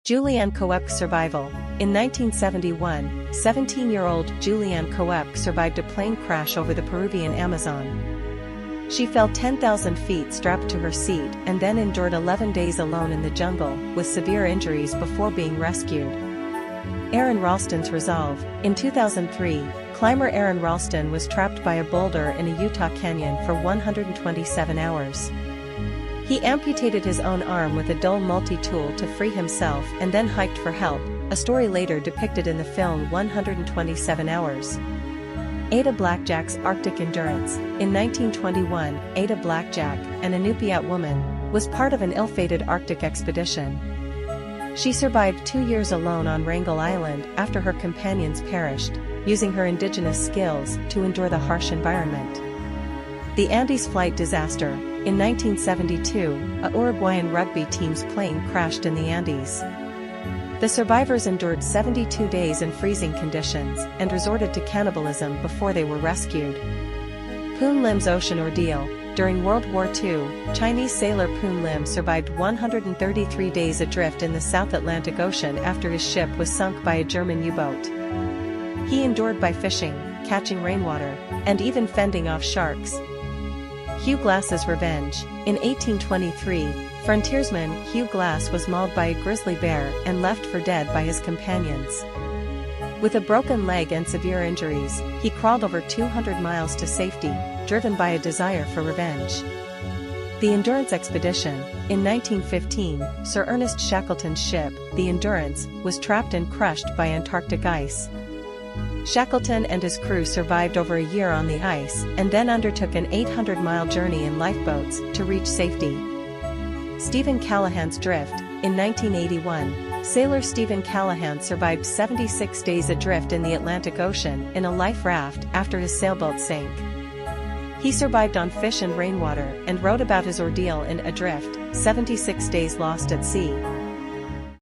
Julianne Coep's survival. In 1971, 17-year-old Julianne Coep survived a plane crash over the Peruvian Amazon. She fell 10,000 feet strapped to her seat and then endured 11 days alone in the jungle with severe injuries before being rescued. Aron Ralston's resolve. In 2003, climber Aron Ralston was trapped by a boulder in a Utah canyon for 127 hours. He amputated his own arm with a dull multi-tool to free himself and then hiked for help, a story later depicted in the film 127 Hours. Ada Blackjack's Arctic endurance. In 1921, Ada Blackjack, an Iñupiat woman, was part of an ill-fated Arctic expedition. She survived 2 years alone on Wrangel Island after her companions perished, using her indigenous skills to endure the harsh environment. The Andes flight disaster. In 1972, a Uruguayan rugby team's plane crashed in the Andes. The survivors endured 72 days in freezing conditions and resorted to cannibalism before they were rescued. Poon Lim's ocean ordeal. During World War II, Chinese sailor Poon Lim survived 133 days adrift in the South Atlantic Ocean after his ship was sunk by a German U-boat. He endured by fishing, catching rainwater, and even fending off sharks. Hugh Glass's revenge. In 1823, frontiersman Hugh Glass was mauled by a grizzly bear and left for dead by his companions. With a broken leg and severe injuries, he crawled over 200 miles to safety, driven by a desire for revenge. The Endurance Expedition. In 1915, Sir Ernest Shackleton's ship, the Endurance, was trapped and crushed by Antarctic ice. Shackleton and his crew survived over a year on the ice and then undertook an 800-mile journey in lifeboats to reach safety. Stephen Callahan's drift. In 1981, sailor Stephen Callahan survived 76 days adrift in the Atlantic Ocean in a life raft after his sailboat sank. He survived on fish and rainwater and wrote about his ordeal in Adrift, 76 Days Lost at Sea.